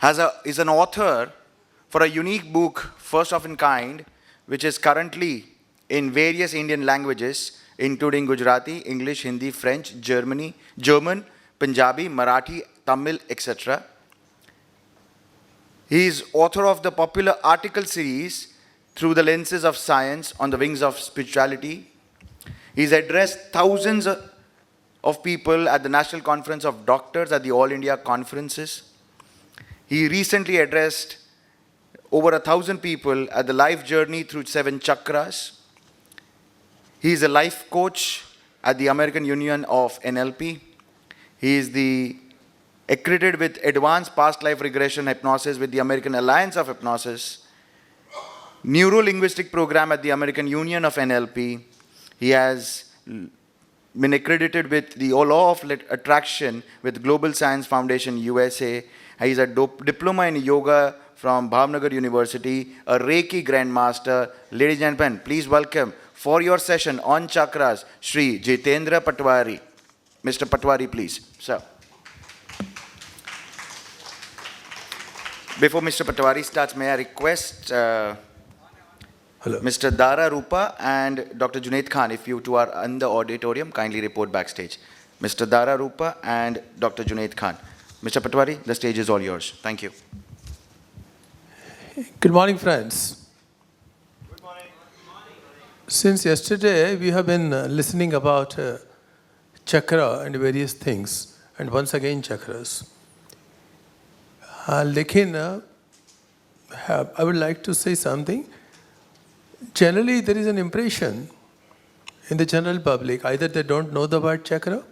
is an author for a unique book, first of its kind, which is currently in various Indian languages, including Gujarati, English, Hindi, French, German, Punjabi, Marathi, Tamil, etc. He is author of the popular article series Through the Lenses of Science on the Wings of Spirituality. He's addressed thousands of people at the National Conference of Doctors at the All India Conferences. He recently addressed over 1,000 people at the Life Journey Through 7 Chakras. He is a life coach at the American Union of NLP. He is accredited with Advanced Past Life Regression Hypnosis with the American Alliance of Hypnosis, Neuro-Linguistic Program at the American Union of NLP. He has been accredited with the Law of Attraction with Global Science Foundation USA. He is a diploma in yoga from Bhavnagar University, a Reiki Grandmaster. Ladies and gentlemen, please welcome for your session on chakras, Shri Jitendra Patwari. Mr. Patwari, please. Sir. Before Mr. Patwari starts, may I request Mr. Dara Rupa and Dr. Junaid Khan, if you two are in the auditorium, kindly report backstage. Mr. Dara Rupa and Dr. Junaid Khan. Mr. Patwari, the stage is all yours. Thank you. Good morning, friends. Good morning. Since yesterday, we have been listening about chakra and various things, and once again chakras. Lekin, I would like to say something. Generally, there is an impression in the general public, either they don't know the word chakra.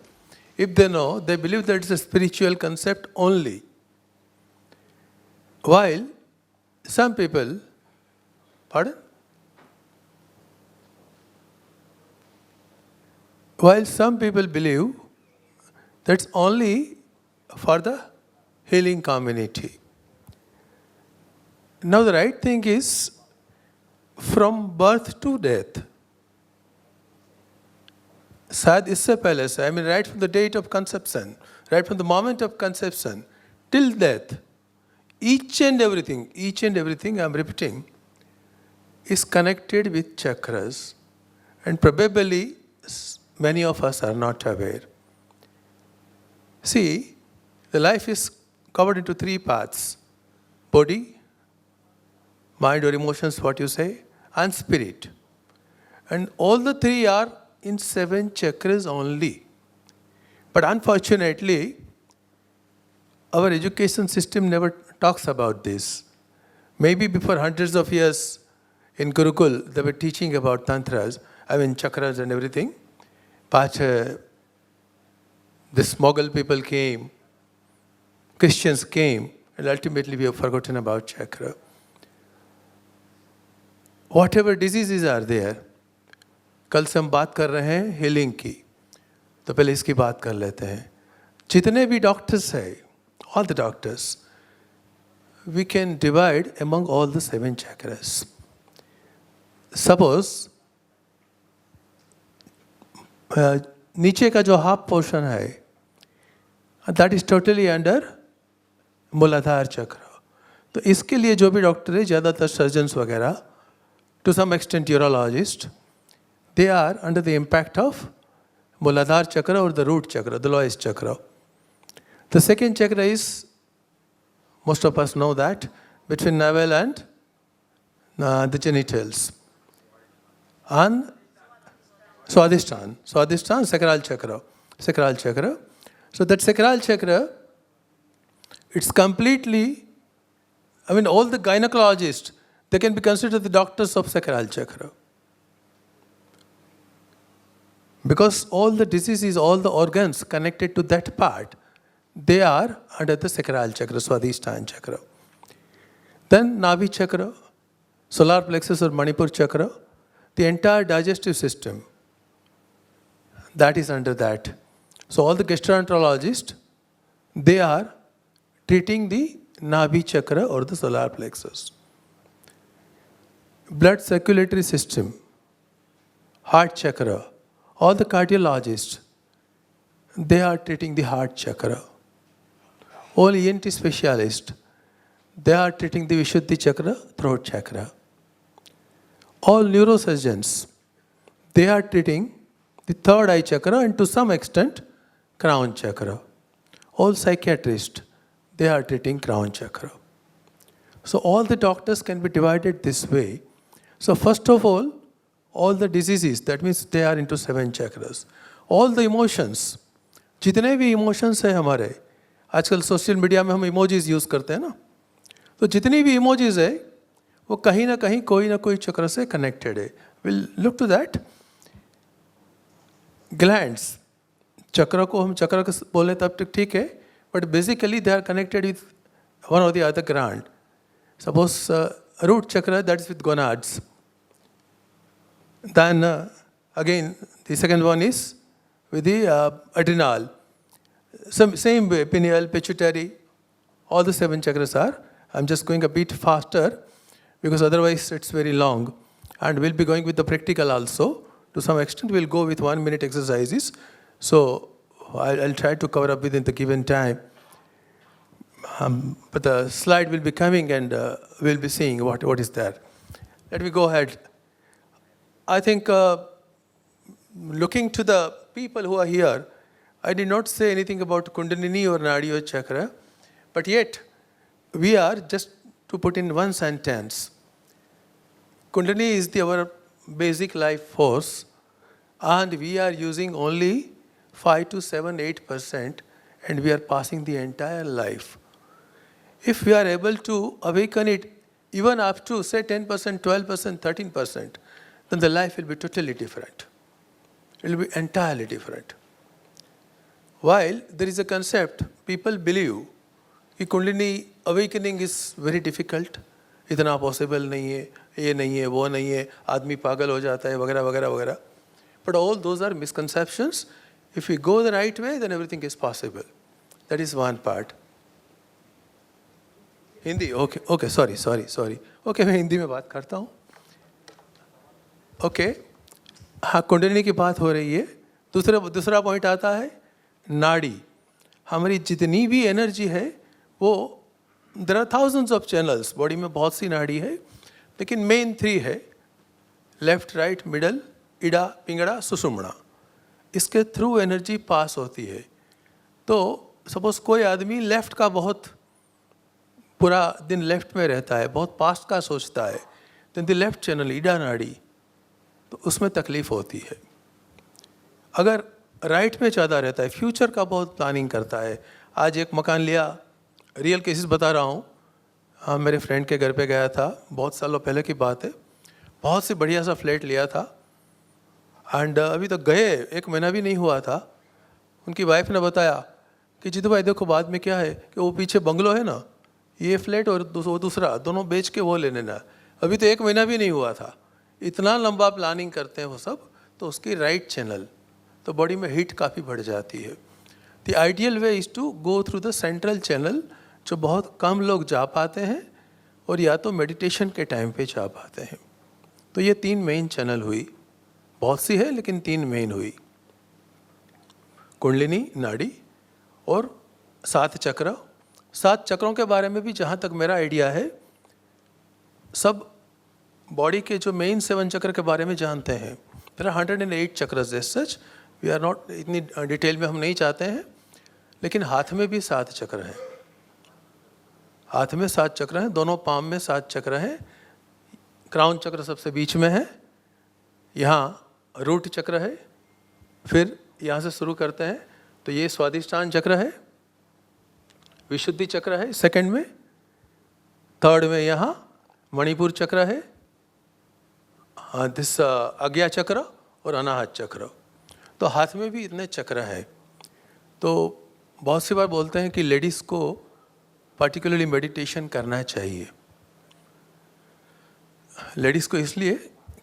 If they know, they believe that it's a spiritual concept only. While some people, pardon? While some people believe that's only for the healing community. Now the right thing is, from birth to death, शायद इससे पहले से, I mean right from the date of conception, right from the moment of conception till death, each and everything I'm repeating, is connected with chakras, and probably many of us are not aware. See, the life is covered into 3 parts: body, mind or emotions, what you say, and spirit. And all the 3 are in 7 chakras only. But unfortunately, our education system never talks about this. Maybe before hundreds of years in Gurukul, they were teaching about tantras, chakras and everything. But this Mughal people came, Christians came, and ultimately we have forgotten about chakra. Whatever diseases are there, कल से हम बात कर रहे हैं healing की, तो पहले इसकी बात कर लेते हैं. जितने भी डॉक्टर्स हैं, all the doctors, we can divide among all the 7 chakras. Suppose नीचे का जो हाफ पोर्शन है, that is totally under मूलाधार चक्र. तो इसके लिए जो भी डॉक्टर है, ज़्यादातर सर्जन्स वगैरह, to some extent urologists, they are under the impact of Muladhara chakra or the root chakra, the lowest chakra. The second chakra is, most of us know that, between navel and the genitals. And Swadhisthana, sacral chakra. So that sacral chakra, it's completely, all the gynecologists, they can be considered the doctors of sacral chakra. Because all the diseases, all the organs connected to that part, they are under the sacral chakra, Swadhisthana chakra. Then Navi chakra, solar plexus or Manipur chakra, the entire digestive system, that is under that. So all the gastroenterologists, they are treating the Navi chakra or the solar plexus. Blood circulatory system, heart chakra, all the cardiologists, they are treating the heart chakra. All ENT specialists, they are treating the Vishuddhi chakra, throat chakra. All neurosurgeons, they are treating the third eye chakra and to some extent crown chakra. All psychiatrists, they are treating crown chakra. So all the doctors can be divided this way. So first of all the diseases, that means they are into 7 chakras. All the emotions, जितने भी emotions है हमारे, आजकल social media में हम emojis use करते हैं ना, तो जितनी भी इमोजीज है वो कहीं ना कहीं कोई ना कोई चक्र से कनेक्टेड है. Will look to that. Glands, chakra को हम चक्र बोले तब तक ठीक है, but basically they are connected with one और the other gland. Suppose root chakra, that is with gonads. Then again, the second one is with the adrenal. Same way, pineal, pituitary, all the 7 chakras are. I'm just going a bit faster because otherwise it's very long. And we'll be going with the practical also. To some extent, we'll go with 1 minute exercises. So I'll try to cover up within the given time. But the slide will be coming and we'll be seeing what is there. Let me go ahead. I think looking to the people who are here, I did not say anything about Kundalini or Nadi or Chakra, but yet we are, just to put in one sentence, Kundalini is our basic life force, and we are using only 5 to 7, 8%, and we are passing the entire life. If we are able to awaken it even up to say 10%, 12%, 13%, then the life will be totally different. It will be entirely different. While there is a concept, people believe कि Kundalini awakening is very difficult, इतना possible नहीं है, ये नहीं है, वो नहीं है, आदमी पागल हो जाता है, वगैरह वगैरह वगैरह. But all those are misconceptions. If we go the right way, then everything is possible. That is one part. Hindi, okay, sorry. Okay, मैं हिंदी में बात करता हूँ. ओके, हाँ, कुंडलिनी की बात हो रही है. दूसरा पॉइंट आता है नाड़ी. हमारी जितनी भी एनर्जी है वो, there are thousands of channels, body में बहुत सी नाड़ी है, लेकिन मेन 3 है, left, right, middle, Ida, Pingala, Sushumna. इसके थ्रू एनर्जी पास होती है. तो सपोज कोई आदमी लेफ्ट का बहुत पूरा दिन लेफ्ट में रहता है, बहुत पास्ट का सोचता है, देन द लेफ्ट चैनल, इड़ा नाड़ी, तो उसमें तकलीफ होती है. अगर राइट में ज़्यादा रहता है, फ्यूचर का बहुत प्लानिंग करता है. आज एक मकान लिया, रियल केसेस बता रहा हूँ. हाँ, मेरे फ्रेंड के घर पे गया था, बहुत सालों पहले की बात है. बहुत सी बढ़िया सा फ्लैट लिया था, एंड अभी तक गए 1 महीना भी नहीं हुआ था. उनकी वाइफ ने बताया कि जीतू भाई देखो, बाद में क्या है कि वो पीछे बंगलो है ना, ये फ्लैट और दूसरा, दोनों बेच के वो ले लेना. अभी तो 1 महीना भी नहीं हुआ था. इतना लंबा प्लानिंग करते हैं वो सब. तो उसकी राइट चैनल, तो बॉडी में हीट काफ़ी बढ़ जाती है. The ideal way is to go through the central channel, जो बहुत कम लोग जा पाते हैं, और या तो मेडिटेशन के टाइम पे जा पाते हैं. तो ये 3 मेन चैनल हुई. बहुत सी है लेकिन 3 मेन हुई, कुंडलिनी, नाड़ी और 7 चक्र. 7 चक्रों के बारे में भी जहाँ तक मेरा आइडिया है, सब बॉडी के जो मेन 7 चक्र के बारे में जानते हैं. There are 108 chakras as such. We are not, इतनी डिटेल में हम नहीं चाहते हैं. लेकिन हाथ में भी 7 चक्र हैं. हाथ में 7 चक्र हैं, दोनों पाम में 7 चक्र हैं. क्राउन चक्र सबसे बीच में है, यहाँ रूट चक्र है. फिर यहाँ से शुरू करते हैं, तो ये स्वादिष्टान चक्र है, विशुद्धि चक्र है सेकंड में, थर्ड में यहाँ मणिपुर चक्र है, दिस आज्ञा चक्र और अनाहत चक्र. तो हाथ में भी इतने चक्र हैं. तो बहुत सी बार बोलते हैं कि लेडीज़ को पर्टिकुलरली मेडिटेशन करना चाहिए. लेडीज़ को इसलिए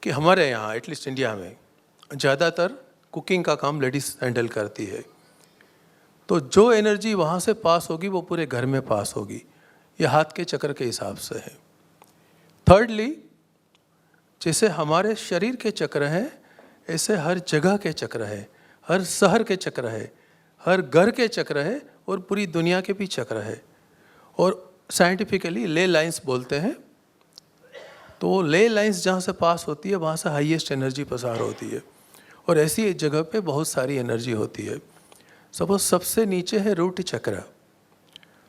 कि हमारे यहाँ एटलीस्ट इंडिया में ज़्यादातर कुकिंग का काम लेडीज़ हैंडल करती है. तो जो एनर्जी वहाँ से पास होगी वो पूरे घर में पास होगी. ये हाथ के चक्र के हिसाब से है. थर्डली, जैसे हमारे शरीर के चक्र हैं, ऐसे हर जगह के चक्र हैं, हर शहर के चक्र है, हर घर के चक्र है, और पूरी दुनिया के भी चक्र है. और साइंटिफिकली ले लाइंस बोलते हैं। तो ले लाइंस जहाँ से पास होती है वहाँ से हाईएस्ट एनर्जी पसार होती है, और ऐसी जगह पे बहुत सारी एनर्जी होती है। सपोज सबसे नीचे है रूट चक्र।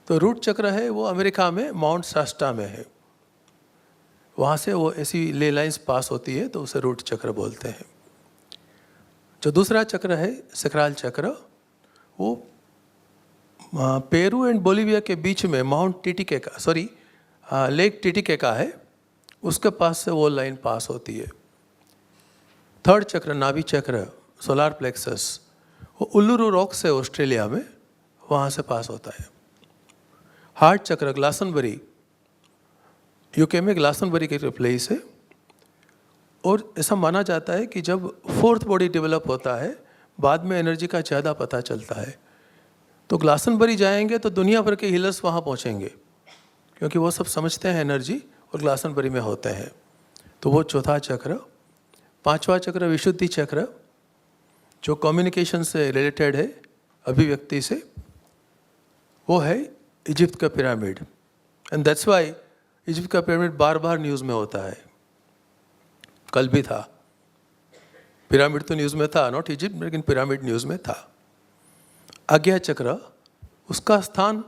तो रूट चक्र है वो अमेरिका में माउंट शास्टा में है, वहाँ से वो ऐसी ले लाइंस पास होती है तो उसे रूट चक्र बोलते हैं। जो दूसरा चक्र है सकराल चक्र, वो पेरू एंड बोलिविया के बीच में माउंट टिटिके का लेक टिटिकेका है, उसके पास से वो लाइन पास होती है। थर्ड चक्र नाभि चक्र सोलार प्लेक्सस, वो उल्लुरु रॉक्स है ऑस्ट्रेलिया में, वहाँ से पास होता है। हार्ट चक्र ग्लासनबरी, यूके में ग्लासनबरी के प्लेस है, और ऐसा माना जाता है कि जब फोर्थ बॉडी डेवलप होता है बाद में एनर्जी का ज़्यादा पता चलता है। तो ग्लासनबरी जाएंगे तो दुनिया भर के हीलर्स वहाँ पहुँचेंगे, क्योंकि वो सब समझते हैं एनर्जी और ग्लासनबरी में होते हैं। तो वो चौथा चक्र। पांचवा चक्र विशुद्धि चक्र, जो कम्युनिकेशन से रिलेटेड है, अभिव्यक्ति से, वो है इजिप्ट का pyramid. And that's why Egypt का पिरामिड बार बार न्यूज़ में होता है। कल भी था, पिरामिड तो न्यूज़ में था, नॉट इजिप्ट, लेकिन पिरामिड न्यूज़ में था। आज्ञा चक्र, उसका स्थान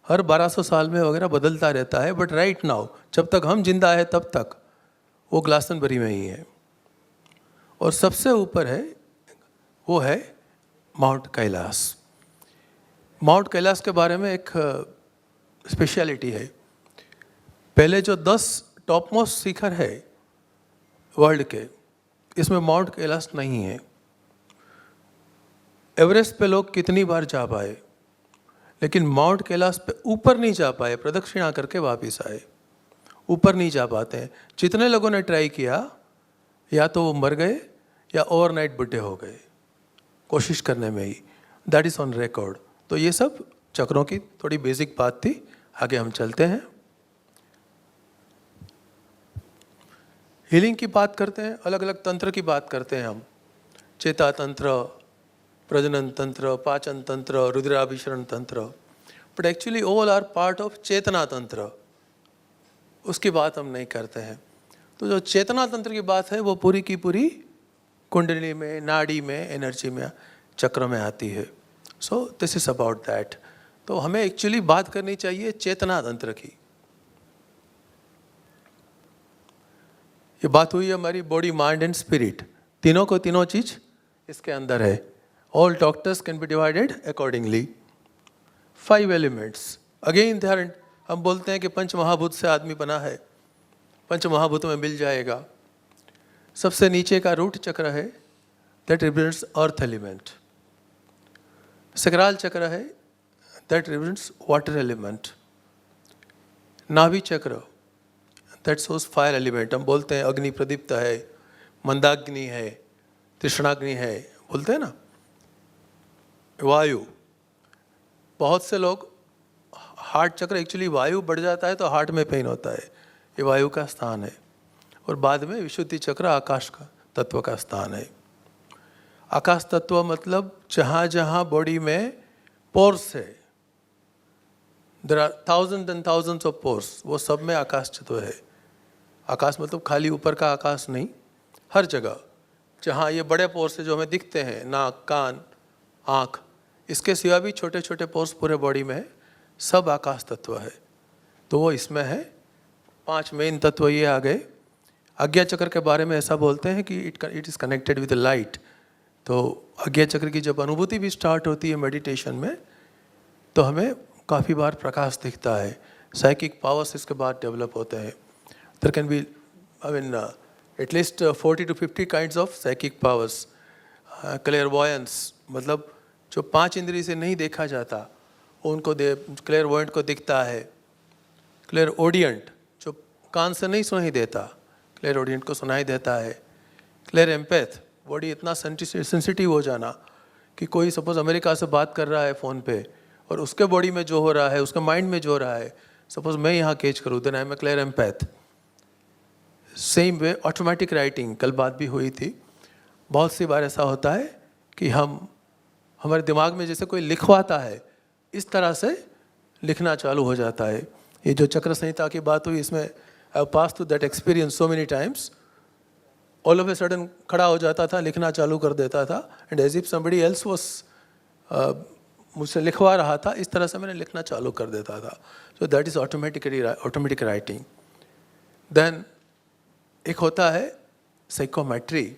हर 1200 साल में वगैरह बदलता रहता है, बट राइट नाउ जब तक हम जिंदा है तब तक वो ग्लासनबरी में ही है। और सबसे ऊपर है वो है माउंट कैलाश। माउंट कैलाश के बारे में एक स्पेशलिटी है। पहले जो 10 टॉप मोस्ट शिखर है वर्ल्ड के, इसमें माउंट कैलाश नहीं है। एवरेस्ट पे लोग कितनी बार जा पाए, लेकिन माउंट कैलाश पे ऊपर नहीं जा पाए, प्रदक्षिणा करके वापस आए। ऊपर नहीं जा पाते हैं। जितने लोगों ने ट्राई किया, या तो वो मर गए या ओवरनाइट बुड्ढे हो गए कोशिश करने में ही। That is on record. तो ये सब चक्रों की थोड़ी बेसिक बात थी। आगे हम चलते हैं, हीलिंग की बात करते हैं, अलग अलग तंत्र की बात करते हैं हम। चेता तंत्र, प्रजनन तंत्र, पाचन तंत्र, रुद्राभिषरण तंत्र, but actually all are part of चेतना तंत्र। उसकी बात हम नहीं करते हैं। तो जो चेतना तंत्र की बात है वो पूरी की पूरी कुंडली में, नाड़ी में, एनर्जी में, चक्र में आती है। So this is about that. तो हमें एक्चुअली बात करनी चाहिए चेतना तंत्र की। ये बात हुई हमारी बॉडी, माइंड एंड स्पिरिट, तीनों को तीनों चीज इसके अंदर है। All doctors can be divided accordingly. 5 elements again they are, हम बोलते हैं कि पंच महाभूत से आदमी बना है, पंच महाभूतों में मिल जाएगा। सबसे नीचे का रूट चक्र है, दैट रिप्रेजेंट्स अर्थ एलिमेंट। सकराल चक्र है, दैट रिप्रेजेंट्स वाटर एलिमेंट। नाभि चक्र, दैट शोज फायर एलिमेंट। हम बोलते हैं अग्नि प्रदीप्त है, मंदाग्नि है, तृष्णाग्नि है, बोलते हैं ना। वायु, बहुत से लोग, हार्ट चक्र एक्चुअली वायु बढ़ जाता है तो हार्ट में पेन होता है, ये वायु का स्थान है। और बाद में विशुद्धि चक्र आकाश का तत्व का स्थान है। आकाश तत्व मतलब जहाँ जहाँ बॉडी में पोर्स है, there are thousand and thousands of pores, वो सब में आकाश तत्व है। आकाश मतलब खाली ऊपर का आकाश नहीं, हर जगह जहाँ ये बड़े पोर्स है जो हमें दिखते हैं, नाक, कान, आँख, इसके सिवा भी छोटे छोटे पोर्स पूरे बॉडी में है, सब आकाश तत्व है। तो वो इसमें है। 5 मेन तत्व ये आ गए। आज्ञा चक्र के बारे में ऐसा बोलते हैं कि it is connected with light. तो आज्ञा चक्र की जब अनुभूति भी स्टार्ट होती है मेडिटेशन में, तो हमें काफ़ी बार प्रकाश दिखता है। साइकिक पावर्स इसके बाद डेवलप होते हैं। There can be at least 40 to 50 kinds of psychic powers. Clairvoyance मतलब जो 5 इंद्रिय से नहीं देखा जाता, उनको क्लेयरवॉयंट को दिखता है। क्लेयरओडियंट, जो कान से नहीं सुनाई देता, क्लेयरओडियंट को सुनाई देता है। क्लेयर एम्पैथ, बॉडी इतना सेंसिटिव हो जाना कि कोई सपोज अमेरिका से बात कर रहा है फ़ोन पे, और उसके बॉडी में जो हो रहा है, उसके माइंड में जो हो रहा है, सपोज मैं यहाँ कैच करूँ, then I am a clair empath. Same way automatic writing, कल बात भी हुई थी। बहुत सी बार ऐसा होता है कि हमारे दिमाग में जैसे कोई लिखवाता है, इस तरह से लिखना चालू हो जाता है। ये जो चक्र संहिता की बात हुई, इसमें I pass through that experience so many times. All of a sudden खड़ा हो जाता था, लिखना चालू कर देता था, and as if somebody else was मुझसे लिखवा रहा था, इस तरह से मैंने लिखना चालू कर देता था. So that is automatic writing. Then एक होता है साइकोमेट्री.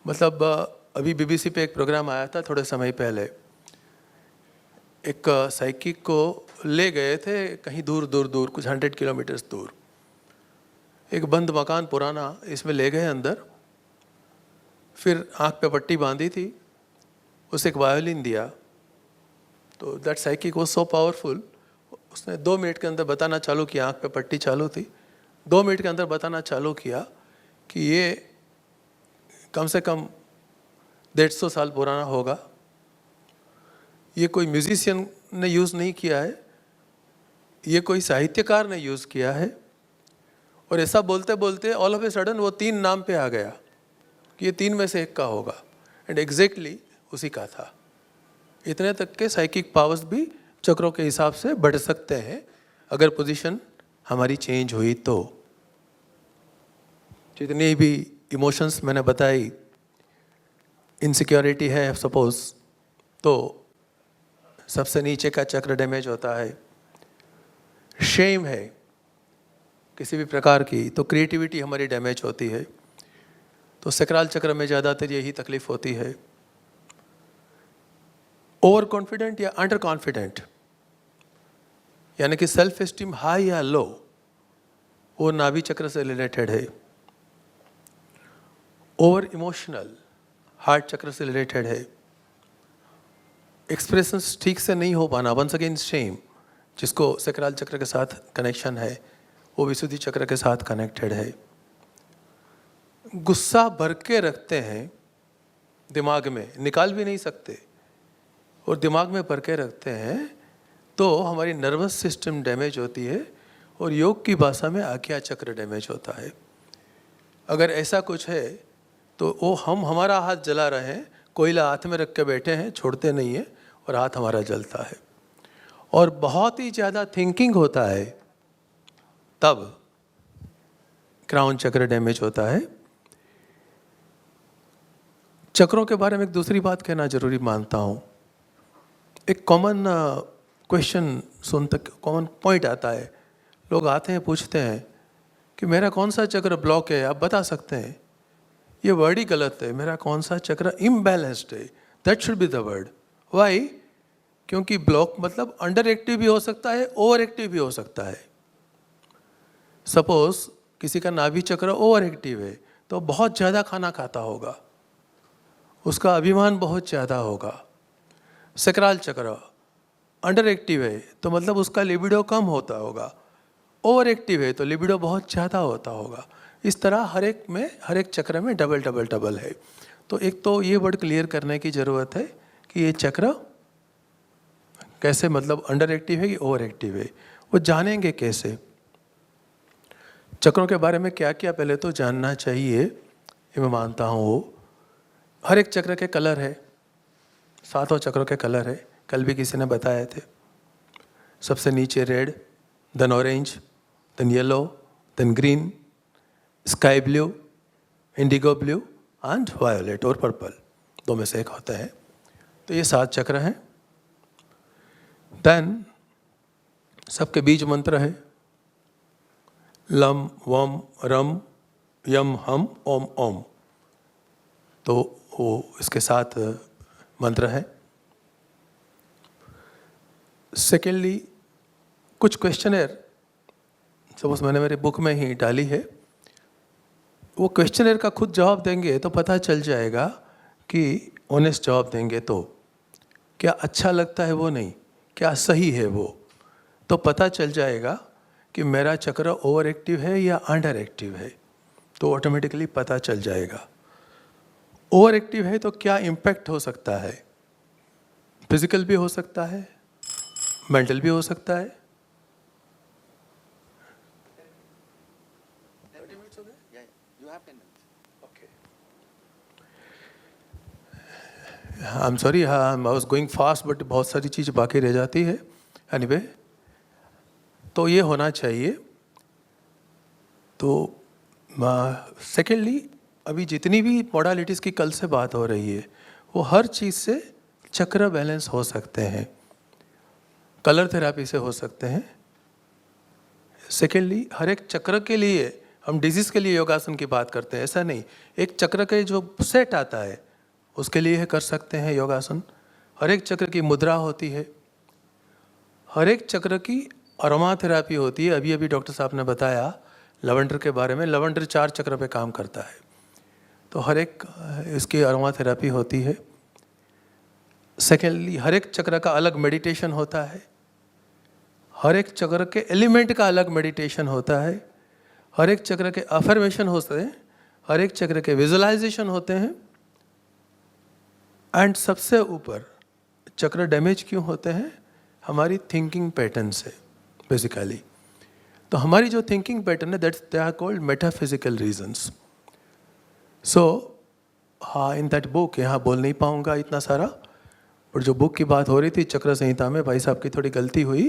मतलब अभी बीबीसी पे एक प्रोग्राम आया था थोड़े समय पहले. एक साइकिक को ले गए थे कहीं दूर दूर दूर, कुछ 100 किलोमीटर्स दूर. एक बंद मकान पुराना, इसमें ले गए अंदर. फिर आँख पे पट्टी बांधी थी, उसे एक वायोलिन दिया. तो that psychic was so powerful, उसने 2 मिनट के अंदर बताना चालू किया. आँख पे पट्टी चालू थी. 2 मिनट के अंदर बताना चालू किया कि ये कम से कम 150 साल पुराना होगा. ये कोई म्यूजिशियन ने यूज़ नहीं किया है, ये कोई साहित्यकार ने यूज़ किया है. और ऐसा बोलते बोलते ऑल ऑफ ए सडन वो 3 नाम पे आ गया कि ये 3 में से एक का होगा, एंड एग्जैक्टली उसी का था. इतने तक के साइकिक पावर्स भी चक्रों के हिसाब से बढ़ सकते हैं अगर पोजीशन हमारी चेंज हुई तो. जितनी भी इमोशंस मैंने बताई, इनसिक्योरिटी है सपोज, तो सबसे नीचे का चक्र डैमेज होता है. शेम है किसी भी प्रकार की, तो क्रिएटिविटी हमारी डैमेज होती है. तो सकराल चक्र में ज़्यादातर यही तकलीफ होती है. ओवर कॉन्फिडेंट या अंडर कॉन्फिडेंट, यानी कि सेल्फ एस्टीम हाई या लो, वो नाभि चक्र से रिलेटेड है. ओवर इमोशनल हार्ट चक्र से रिलेटेड है. एक्सप्रेशंस ठीक से नहीं हो पाना, वंस अगेन शेम, जिसको सकराल चक्र के साथ कनेक्शन है, वो विशुद्धि चक्र के साथ कनेक्टेड है. गुस्सा भर के रखते हैं दिमाग में, निकाल भी नहीं सकते, और दिमाग में भर के रखते हैं, तो हमारी नर्वस सिस्टम डैमेज होती है, और योग की भाषा में आज्ञा चक्र डैमेज होता है. अगर ऐसा कुछ है तो वो हमारा हाथ जला रहे हैं, कोयला हाथ में रख के बैठे हैं, छोड़ते नहीं है, और हाथ हमारा जलता है. और बहुत ही ज़्यादा थिंकिंग होता है, तब क्राउन चक्र डैमेज होता है. चक्रों के बारे में एक दूसरी बात कहना जरूरी मानता हूँ. एक कॉमन क्वेश्चन सुनते, कॉमन पॉइंट आता है, लोग आते हैं पूछते हैं कि मेरा कौन सा चक्र ब्लॉक है, आप बता सकते हैं. ये वर्ड ही गलत है. मेरा कौन सा चक्र इम्बैलेंस्ड है, that should be the word. Why? क्योंकि ब्लॉक मतलब अंडर एक्टिव भी हो सकता है, ओवर एक्टिव भी हो सकता है. सपोज किसी का नाभि चक्र ओवर एक्टिव है, तो बहुत ज़्यादा खाना खाता होगा, उसका अभिमान बहुत ज़्यादा होगा. सकराल चक्र अंडर एक्टिव है, तो मतलब उसका लिबिडो कम होता होगा. ओवर एक्टिव है तो लिबिडो बहुत ज़्यादा होता होगा. इस तरह हर एक चक्र में डबल डबल डबल है. तो एक तो ये वर्ड क्लियर करने की ज़रूरत है कि ये चक्र कैसे, मतलब अंडर एक्टिव है कि ओवर एक्टिव है, वो जानेंगे कैसे. चक्रों के बारे में क्या क्या पहले तो जानना चाहिए, ये मैं मानता हूँ. वो हर एक चक्र के कलर है, 7 चक्रों के कलर है, कल भी किसी ने बताए थे. सबसे नीचे red, then orange, then yellow, then green, sky blue, indigo blue and violet और पर्पल, 2 में से एक होता है. तो ये 7 चक्र हैं. देन सबके बीज मंत्र है, लम वम रम यम हम ओम ओम. तो वो इसके साथ मंत्र है. सेकेंडली कुछ क्वेश्चनर सपोज मैंने मेरे बुक में ही डाली है, वो क्वेश्चनर का खुद जवाब देंगे तो पता चल जाएगा कि ऑनेस्ट जवाब देंगे तो क्या अच्छा लगता है वो नहीं, क्या सही है वो, तो पता चल जाएगा कि मेरा चक्र ओवर एक्टिव है या अंडर एक्टिव है. तो ऑटोमेटिकली पता चल जाएगा. ओवर एक्टिव है तो क्या इम्पैक्ट हो सकता है, फिजिकल भी हो सकता है, मेंटल भी हो सकता है. I am sorry, I was going fast, but बहुत सारी चीज़ बाकी रह जाती है. एनीवे, तो ये होना चाहिए। तो सेकेंडली, अभी जितनी भी मॉडलिटीज़ की कल से बात हो रही है, वो हर चीज़ से चक्र बैलेंस हो सकते हैं। कलर थेरापी से हो सकते हैं। सेकेंडली, हर एक चक्र के लिए हम डिजीज़ के लिए योगासन की बात करते हैं, ऐसा नहीं। एक चक्र के जो सेट आता है उसके लिए कर सकते हैं योगासन। हर एक चक्र की मुद्रा होती है, हर एक चक्र की अरोमा थेरापी होती है। अभी अभी डॉक्टर साहब ने बताया लवेंडर के बारे में। लवेंडर 4 चक्र पे काम करता है, तो हर एक इसकी अरोमा थेरापी होती है। सेकेंडली, हर एक चक्र का अलग मेडिटेशन होता है, हर एक चक्र के एलिमेंट का अलग मेडिटेशन होता है, हर एक चक्र के अफर्मेशन होते हैं, हर एक चक्र के विजुअलाइजेशन होते हैं। एंड सबसे ऊपर चक्र डैमेज क्यों होते हैं? हमारी थिंकिंग पैटर्न से बेसिकली। तो हमारी जो थिंकिंग पैटर्न है, that's they are called metaphysical reasons. So हाँ, इन दैट बुक, यहाँ बोल नहीं पाऊँगा इतना सारा, पर जो बुक की बात हो रही थी चक्र संहिता में, भाई साहब की थोड़ी गलती हुई।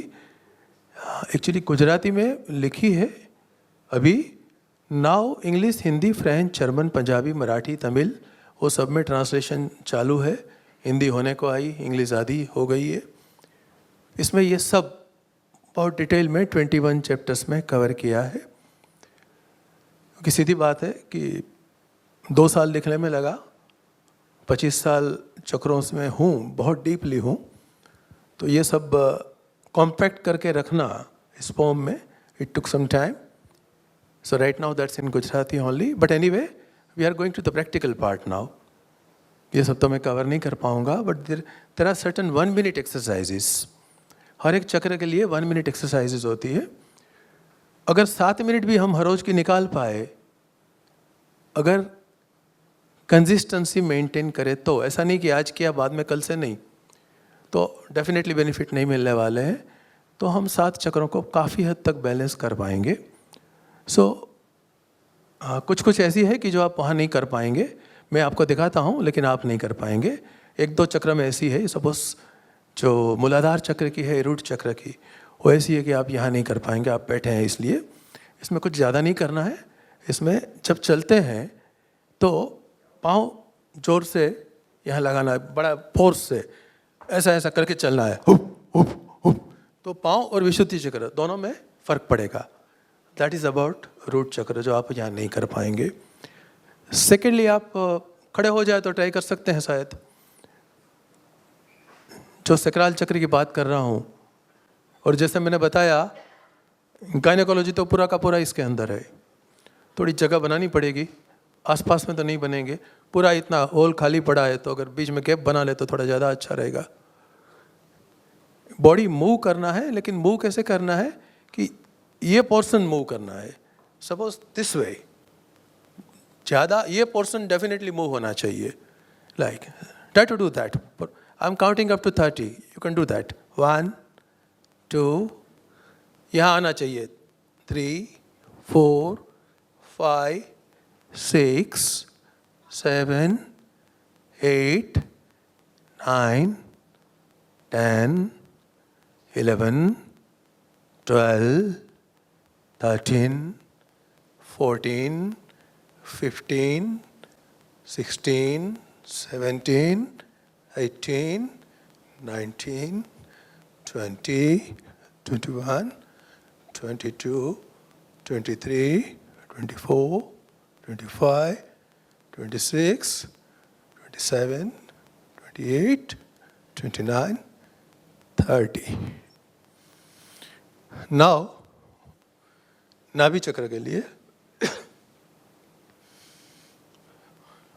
एक्चुअली गुजराती में लिखी है अभी। Now English, Hindi, French, German, Punjabi, Marathi, Tamil, वो सब में ट्रांसलेशन चालू है। हिंदी होने को आई, इंग्लिश आधी हो गई है। इसमें ये सब बहुत डिटेल में 21 चैप्टर्स में कवर किया है। क्योंकि सीधी बात है कि 2 साल लिखने में लगा, 25 साल चक्रों में हूँ, बहुत डीपली हूँ। तो ये सब कॉम्पैक्ट करके रखना इस फॉर्म में, it took some time. So right now that's in Gujarati only, but anyway we are going to the practical part now. ये सब तो मैं कवर नहीं कर पाऊँगा, but there are certain 1 minute exercises. हर एक चक्र के लिए 1 मिनट एक्सरसाइजेज होती है। अगर 7 मिनट भी हम हर रोज की निकाल पाए, अगर कंसिस्टेंसी मेंटेन करें, तो ऐसा नहीं कि आज किया बाद में कल से नहीं, तो डेफिनेटली बेनिफिट नहीं मिलने वाले हैं। तो हम 7 चक्रों को काफ़ी हद तक बैलेंस कर पाएंगे। कुछ कुछ ऐसी है कि जो आप वहाँ नहीं कर पाएंगे, मैं आपको दिखाता हूँ, लेकिन आप नहीं कर पाएंगे। 1-2 चक्र में ऐसी है, सपोज जो मूलाधार चक्र की है, रूट चक्र की, वो ऐसी है कि आप यहाँ नहीं कर पाएंगे, आप बैठे हैं इसलिए। इसमें कुछ ज़्यादा नहीं करना है। इसमें जब चलते हैं तो पाँव जोर से यहाँ लगाना है, बड़ा फोर्स से ऐसा ऐसा करके चलना है, हुप हुप हुप। तो पाँव और विशुद्धि चक्र दोनों में फ़र्क पड़ेगा। दैट इज़ अबाउट रूट चक्र, जो आप यहाँ नहीं कर पाएंगे। सेकेंडली, आप खड़े हो जाए तो ट्राई कर सकते हैं शायद। जो सकराल चक्र की बात कर रहा हूँ, और जैसे मैंने बताया गायनेकोलॉजी तो पूरा का पूरा इसके अंदर है। थोड़ी जगह बनानी पड़ेगी, आसपास में तो नहीं बनेंगे। पूरा इतना होल खाली पड़ा है, तो अगर बीच में गैप बना ले तो थोड़ा ज़्यादा अच्छा रहेगा। बॉडी मूव करना है, लेकिन मूव कैसे करना है कि ये पोर्शन मूव करना है। सपोज दिस वे, ज़्यादा ये पोर्शन डेफिनेटली मूव होना चाहिए। Like try to do that. I am counting up to 30, you can do that. 1 2, यहाँ आना चाहिए। 3 4 5 6 7 8 9 10 11 12 13 14 15 16 17 18 19 20 21 22 23 24 25 26 27 28 29 30। नाउ नाभि चक्र के लिए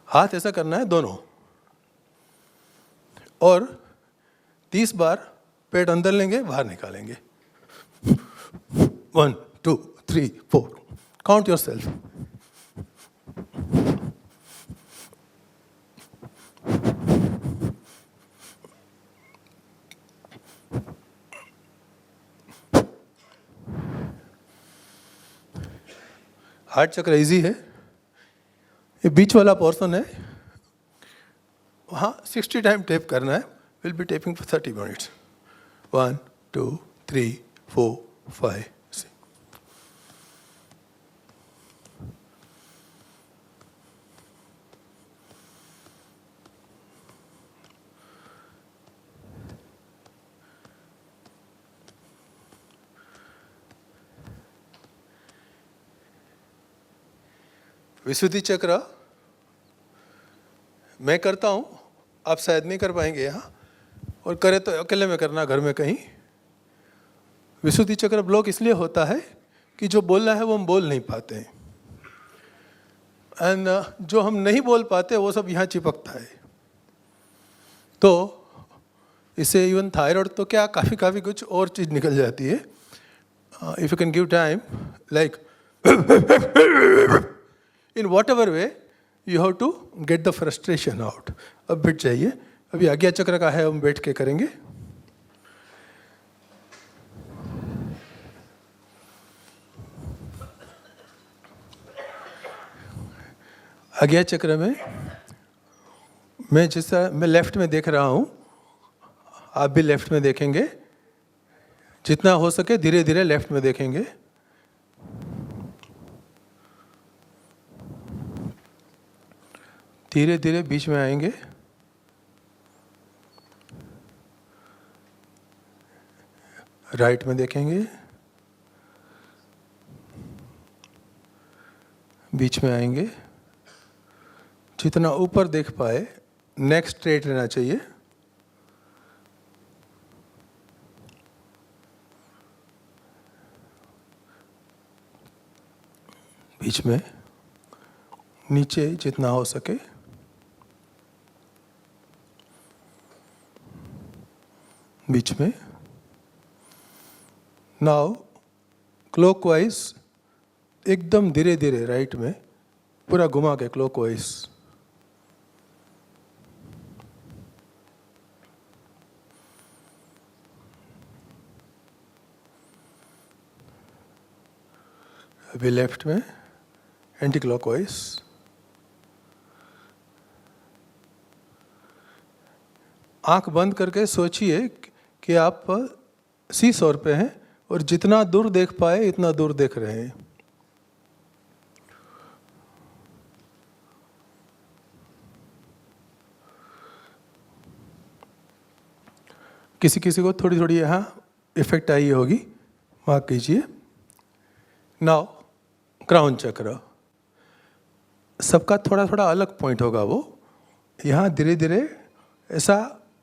हाथ ऐसा करना है दोनों, और 30 बार पेट अंदर लेंगे, बाहर निकालेंगे। 1 2 3 4, काउंट योर सेल्फ। हार्ट चक्र इजी है। ये बीच वाला पोर्शन है, वहाँ 60 टाइम टेप करना है। Will be tapping for 30 minutes. 1 2 3 4 5 Vishuddhi चक्र मैं करता हूँ, आप शायद नहीं कर पाएंगे यहाँ, और करे तो अकेले में करना घर में कहीं। विशुद्धि चक्र ब्लॉक इसलिए होता है कि जो बोलना है वो हम बोल नहीं पाते हैं, एंड जो हम नहीं बोल पाते वो सब यहाँ चिपकता है। तो इससे इवन थायराइड तो क्या काफ़ी कुछ और चीज़ निकल जाती है। If you can give time, like in whatever way you have to get the frustration out. अब बैठ जाइए, अभी आज्ञा चक्र का है, हम बैठ के करेंगे। आज्ञा चक्र में मैं जिस तरह मैं लेफ्ट में देख रहा हूँ, आप भी लेफ्ट में देखेंगे, जितना हो सके धीरे धीरे लेफ्ट में देखेंगे। धीरे धीरे बीच में आएंगे, राइट में देखेंगे, बीच में आएंगे, जितना ऊपर देख पाए, नेक स्ट्रेट रहना चाहिए। बीच में, नीचे जितना हो सके, बीच में। नाउ क्लॉकवाइज एकदम धीरे धीरे राइट में पूरा घुमा के क्लॉकवाइज। अभी लेफ्ट में एंटी क्लॉकवाइज। आंख बंद करके सोचिए कि आप सी सौर पे हैं और जितना दूर देख पाए इतना दूर देख रहे हैं। किसी किसी को थोड़ी थोड़ी यहाँ इफेक्ट आई होगी, मार्क कीजिए। नाउ क्राउन चक्र, सबका थोड़ा थोड़ा अलग पॉइंट होगा वो। यहाँ धीरे धीरे ऐसा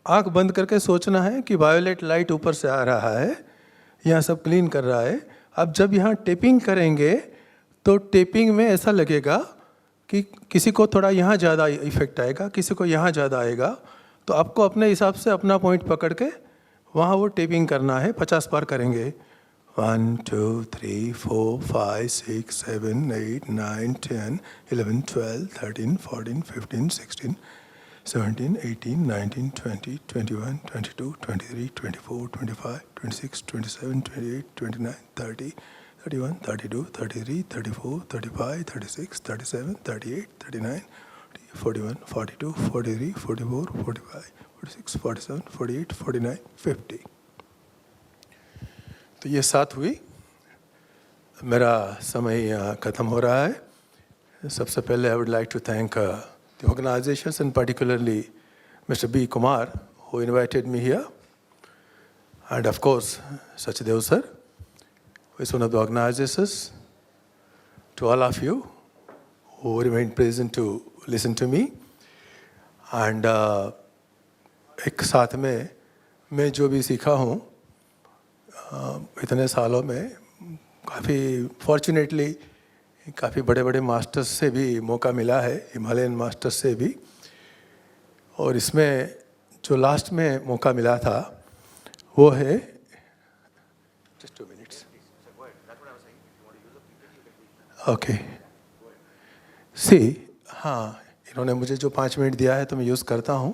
आंख बंद करके सोचना है कि वायोलेट लाइट ऊपर से आ रहा है, यहाँ सब क्लीन कर रहा है। अब जब यहाँ टेपिंग करेंगे तो टेपिंग में ऐसा लगेगा कि किसी को थोड़ा यहाँ ज़्यादा इफेक्ट आएगा, किसी को यहाँ ज़्यादा आएगा। तो आपको अपने हिसाब से अपना पॉइंट पकड़ के वहाँ वो टेपिंग करना है। 50 बार करेंगे। 1 2 3 4 5 6 7 8 9 10 11 12 13 14 15 16 17 18 19 20 21 22 23 24 25 26 27 28 29 30 31 32 33 34 35 36 37 38 39 41 42 43 44 45 46 47 48 49 50। तो ये 7 हुई। मेरा समय यहाँ ख़त्म हो रहा है। सबसे पहले I would like to thank the organizations, and particularly Mr. B. Kumar, who invited me here, and of course Sachdev sir, who is one of the organizers. To all of you who remained present to listen to me, and एक साथ में मैं जो भी सीखा हूँ इतने सालों में, काफ़ी फॉर्चुनेटली काफ़ी बड़े बड़े मास्टर्स से भी मौका मिला है, हिमालयन मास्टर्स से भी। और इसमें जो लास्ट में मौका मिला था वो है, जस्ट 2 minutes, ओके सी, हाँ इन्होंने मुझे जो 5 मिनट दिया है तो मैं यूज़ करता हूँ।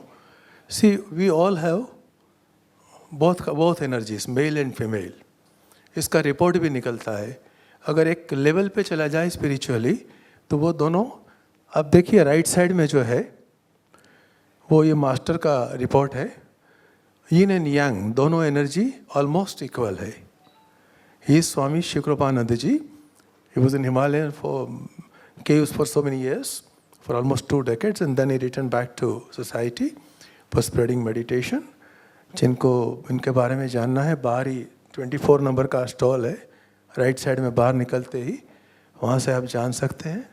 See we all have both energies, male and female. इसका रिपोर्ट भी निकलता है। अगर एक लेवल पे चला जाए स्पिरिचुअली तो वो दोनों, अब देखिए राइट साइड में जो है वो ये मास्टर का रिपोर्ट है। यिन एंड यांग दोनों एनर्जी ऑलमोस्ट इक्वल है। He Swami Shivkrupanand ji, he was in Himalaya for caves for so many years, for almost 2 decades, and then he returned back to society for spreading meditation. जिनको इनके बारे में जानना है, बाहर ही 24 नंबर का स्टॉल है, राइट साइड में बाहर निकलते ही, वहाँ से आप जान सकते हैं।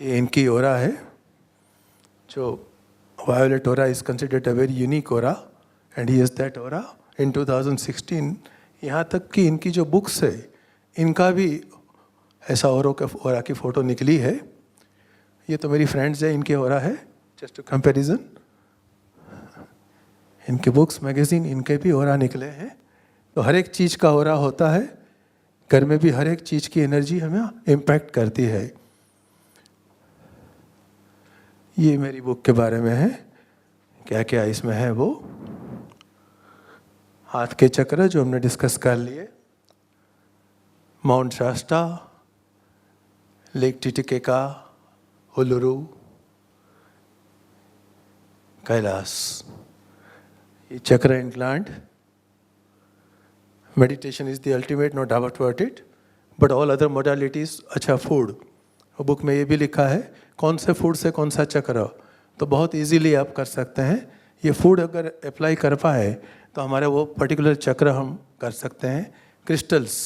ये इनकी ओरा है, जो violet aura is considered a very unique aura and he is that aura in 2016। यहाँ तक कि इनकी जो बुक्स है इनका भी ऐसा ओरा की फ़ोटो निकली है। ये तो मेरी फ्रेंड्स है, इनके ओरा है, जस्ट टू कंपैरिजन। इनके बुक्स मैगज़ीन इनके भी ओरा निकले हैं। तो हर एक चीज़ का ओरा होता है, घर में भी हर एक चीज़ की एनर्जी हमें इम्पैक्ट करती है। ये मेरी बुक के बारे में है, क्या क्या इसमें है वो। हाथ के चक्र जो हमने डिस्कस कर लिए, Mount Shasta, Lake Titicaca, Uluru, Kailash, ये चक्र implant. Meditation is the ultimate, no doubt about it, but all other modalities. अच्छा, फूड, बुक में ये भी लिखा है कौन से फूड से कौन सा चक्र, तो बहुत इजीली आप कर सकते हैं। ये फूड अगर अप्लाई कर पाए तो हमारे वो पर्टिकुलर चक्र हम कर सकते हैं। क्रिस्टल्स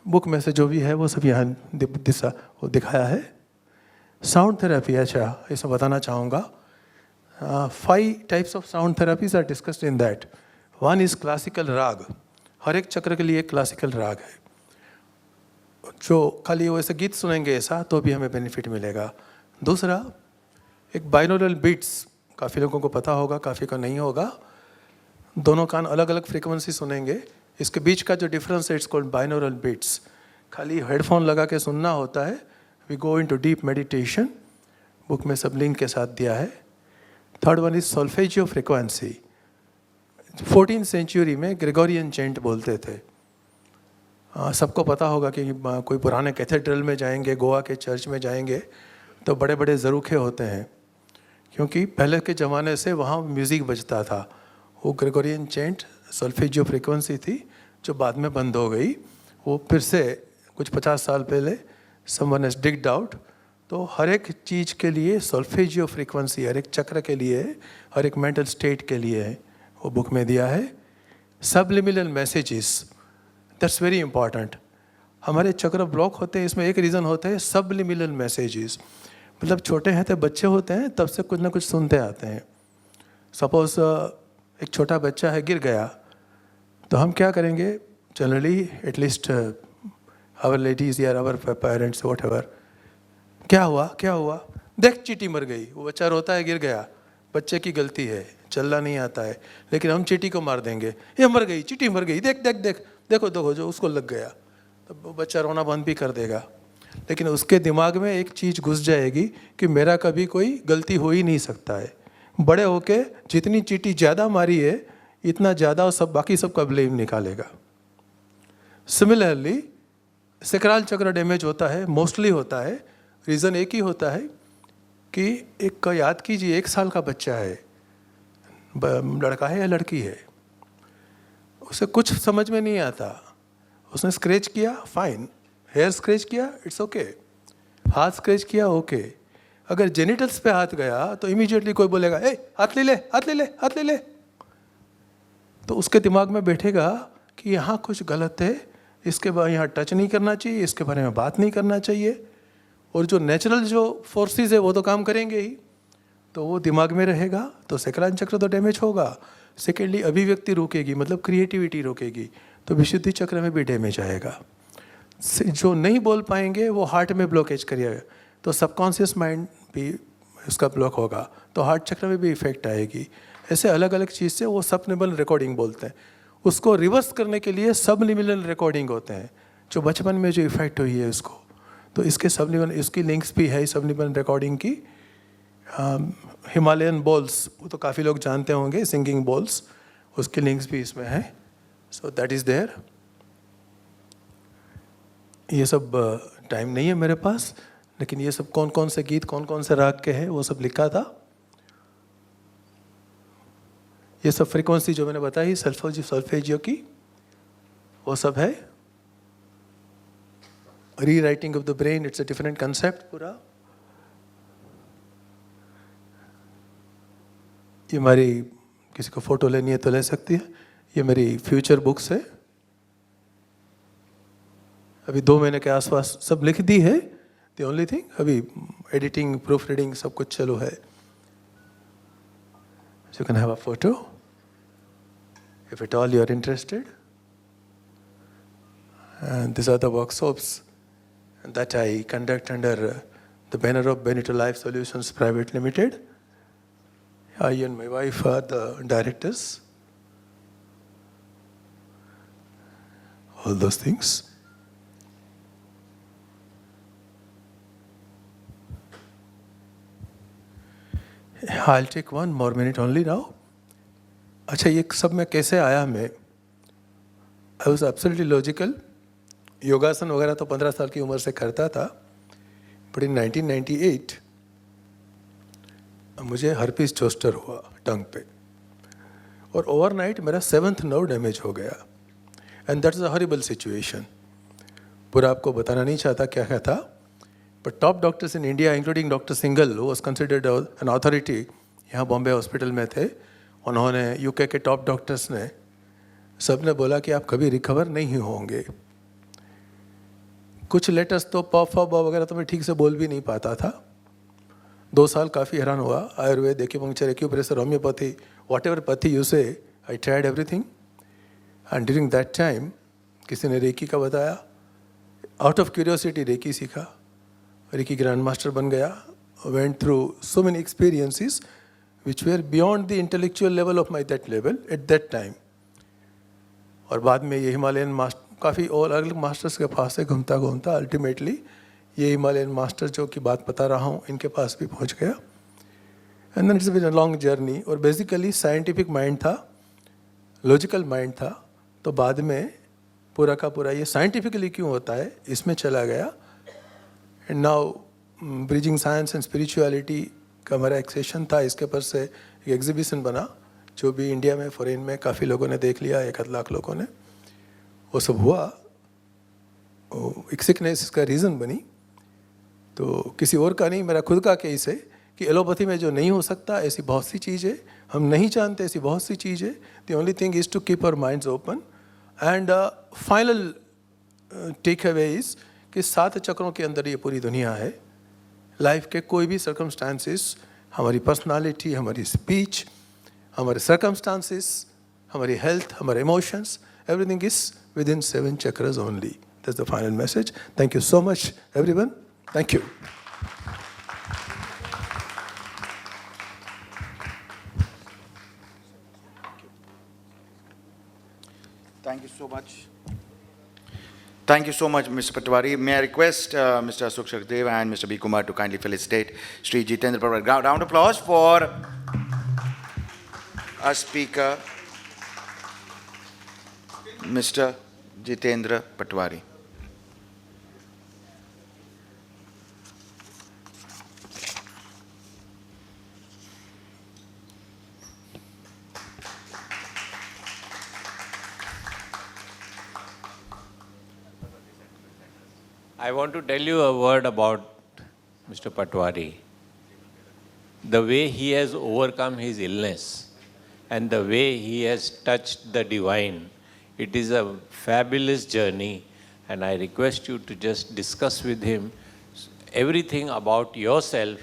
बुक में से जो भी है वो सब यहाँ दिशा वो दिखाया है। साउंड थेरेपी, अच्छा इसमें बताना चाहूँगा 5 types of sound therapies are discussed in that. One is classical raga, हर एक चक्र के लिए एक क्लासिकल राग है, जो खाली वो ऐसे गीत सुनेंगे ऐसा तो भी हमें बेनिफिट मिलेगा। दूसरा एक बाइनोरल बीट्स, काफ़ी लोगों को पता होगा, काफ़ी का नहीं होगा। दोनों कान अलग अलग फ्रीक्वेंसी सुनेंगे, इसके बीच का जो डिफरेंस है इट्स कॉल्ड बाइनोरल बीट्स। खाली हेडफोन लगा के सुनना होता है। We go into deep meditation, book में सब लिंक के साथ दिया है। Third one is solfeggio frequency. 14th century में ग्रेगोरियन चेंट बोलते थे। सबको पता होगा कि कोई पुराने कैथेड्रल में जाएंगे, गोवा के चर्च में जाएंगे तो बड़े बड़े ज़रूखे होते हैं, क्योंकि पहले के ज़माने से वहाँ म्यूज़िक बजता था। वो ग्रेगोरियन चेंट सोल्फेजियो फ्रीक्वेंसी थी जो बाद में बंद हो गई। वो फिर से कुछ 50 साल पहले समवन हैज डिग्ड आउट। तो हर एक चीज़ के लिए सोल्फेजियो फ्रीक्वेंसी, हर एक चक्र के लिए, हर एक मेंटल स्टेट के लिए है, वो बुक में दिया है। Subliminal messages, that's very important. हमारे चक्र ब्लॉक होते हैं, इसमें एक रीज़न होता है सबलिमिनल मैसेजेस। मतलब छोटे हैं तो बच्चे होते हैं तब से कुछ ना कुछ सुनते आते हैं। सपोज एक छोटा बच्चा है, गिर गया, तो हम क्या करेंगे जनरली, एटलीस्ट आवर लेडीज या आवर पेरेंट्स वॉट एवर, क्या हुआ क्या हुआ, देख चींटी मर गई। वो बच्चा रोता है, गिर गया, बच्चे की गलती है, चलना नहीं आता है, लेकिन हम चींटी को मार देंगे, ये मर गई, चींटी मर गई, देख देख देख, देखो देखो जो उसको लग गया, तो वो बच्चा रोना बंद भी कर देगा। लेकिन उसके दिमाग में एक चीज़ घुस जाएगी कि मेरा कभी कोई गलती हो ही नहीं सकता है। बड़े होके जितनी चींटी ज़्यादा मारी है इतना ज़्यादा सब बाकी सबका ब्लेम निकालेगा। सिमिलरली सकराल चक्र डैमेज होता है, मोस्टली होता है, रीज़न एक ही होता है कि एक याद कीजिए 1 साल का बच्चा है, लड़का है या लड़की है, उसे कुछ समझ में नहीं आता, उसने स्क्रैच किया फाइन, हेयर स्क्रैच किया इट्स ओके, हाथ स्क्रैच किया ओके। अगर जेनिटल्स पे हाथ गया तो इमीडिएटली कोई बोलेगा ए हाथ ले ले हाथ ले ले हाथ ले ले, तो उसके दिमाग में बैठेगा कि यहाँ कुछ गलत है, इसके बारे यहाँ टच नहीं करना चाहिए, इसके बारे में बात नहीं करना चाहिए। और जो नेचुरल जो फोर्सेस है वो तो काम करेंगे ही, तो वो दिमाग में रहेगा, तो सकराल चक्र तो डैमेज होगा। सेकेंडली अभिव्यक्ति रुकेगी, मतलब क्रिएटिविटी रुकेगी, तो विशुद्धि चक्र में भी डैमेज आएगा। जो नहीं बोल पाएंगे वो हार्ट में ब्लॉकेज करिएगा, तो सबकॉन्शियस माइंड भी उसका ब्लॉक होगा, तो हार्ट चक्र में भी इफेक्ट आएगी। ऐसे अलग अलग चीज़ से वो सबलिमिनल रिकॉर्डिंग बोलते हैं। उसको रिवर्स करने के लिए सबलिमिनल रिकॉर्डिंग होते हैं, जो बचपन में जो इफेक्ट हुई है उसको, तो इसके सबलिमिनल, इसकी लिंक्स भी है सबलिमिनल रिकॉर्डिंग की। हिमालयन बॉल्स, वो तो काफ़ी लोग जानते होंगे, सिंगिंग बॉल्स, उसकी लिंक्स भी इसमें है। So that is there. ये सब टाइम नहीं है मेरे पास, लेकिन ये सब कौन कौन से गीत कौन कौन से राग के हैं वो सब लिखा था। ये सब फ्रीक्वेंसी जो मैंने बताई सल्फेजियो की, वो सब है। री writing of the brain, it's a different concept पूरा। ये हमारी, किसी को फोटो लेनी है तो ले सकती है। ये मेरी फ्यूचर बुक्स है, अभी 2 महीने के आसपास सब लिख दी है। The only thing, अभी editing, proofreading सब कुछ चलो है. So you can have a photo, if at all you are interested. And these are the workshops that I conduct under the banner of Benito Life Solutions Private Limited. I and my wife are the directors. All those things. I'll take one more minute only now. अच्छा ये सब में कैसे आया मैं? I was absolutely logical. योगासन वगैरह तो 15 साल की उम्र से करता था. But in 1998 मुझे हर्पीस जोस्टर हुआ टंग पे और ओवरनाइट मेरा 7th नर्व डैमेज हो गया. And that is a horrible situation. पूरा आपको बताना नहीं चाहता क्या क्या था. But top doctors in India including doctor single was considered an authority यहाँ बॉम्बे हॉस्पिटल में थे. उन्होंने यूके के टॉप डॉक्टर्स ने सब ने बोला कि आप कभी रिकवर नहीं होंगे. कुछ लेटेस्ट तो पफ वगैरह तो मैं ठीक से बोल भी नहीं पाता था. 2 साल काफ़ी हैरान हुआ. Ayurveda, acupuncture, acupressure, homeopathy, whatever pathy you say, I tried everything. And during that time किसी ने रेकी का बताया. आउट ऑफ क्यूरियोसिटी रेकी सीखा. रेकी ग्रैंड मास्टर बन गया. Went through so many experiences which were beyond the intellectual level of my that level at that time. और बाद में ये हिमालयन मास्टर काफ़ी और अलग अलग मास्टर्स के पास से घूमता घूमता अल्टीमेटली ये हिमालयन मास्टर जो की बात बता रहा हूँ इनके पास भी पहुँच गया. And then it's been a long journey. और बेसिकली साइंटिफिक माइंड था, लॉजिकल माइंड था. तो बाद में पूरा का पूरा ये साइंटिफिकली क्यों होता है इसमें चला गया. And now bridging science and spirituality का हमारा एक सेशन था. इसके ऊपर से एक एग्जीबिशन बना जो भी इंडिया में फॉरेन में काफ़ी लोगों ने देख लिया. 1 लाख लोगों ने. वो सब हुआ. एक सिकनेस इसका रीज़न बनी. तो किसी और का नहीं, मेरा खुद का केस है कि एलोपैथी में जो नहीं हो सकता ऐसी बहुत सी चीज़ें हम नहीं जानते. ऐसी बहुत सी चीज़ें. The only thing is to keep our minds open. And final take away is कि 7 चक्रों के अंदर ये पूरी दुनिया है. लाइफ के कोई भी सर्कमस्टांसिस, हमारी पर्सनालिटी, हमारी स्पीच, हमारे सर्कमस्टांसिस, हमारी हेल्थ, हमारे emotions, everything is within 7 chakras only. That's the final message. Thank you so much, everyone. Thank you. Thank you so much. Thank you so much, Mr. Patwari. May I request Mr. Ashok Shakdev and Mr. B. Kumar to kindly felicitate Sri Jitendra Patwari. Round of applause for our speaker, Mr. Jitendra Patwari. I want to tell you a word about Mr. Patwari. The way he has overcome his illness and the way he has touched the divine, it is a fabulous journey, and I request you to just discuss with him everything about yourself,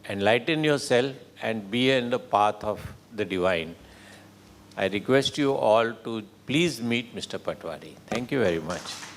enlighten yourself and be in the path of the divine. I request you all to please meet Mr. Patwari. Thank you very much.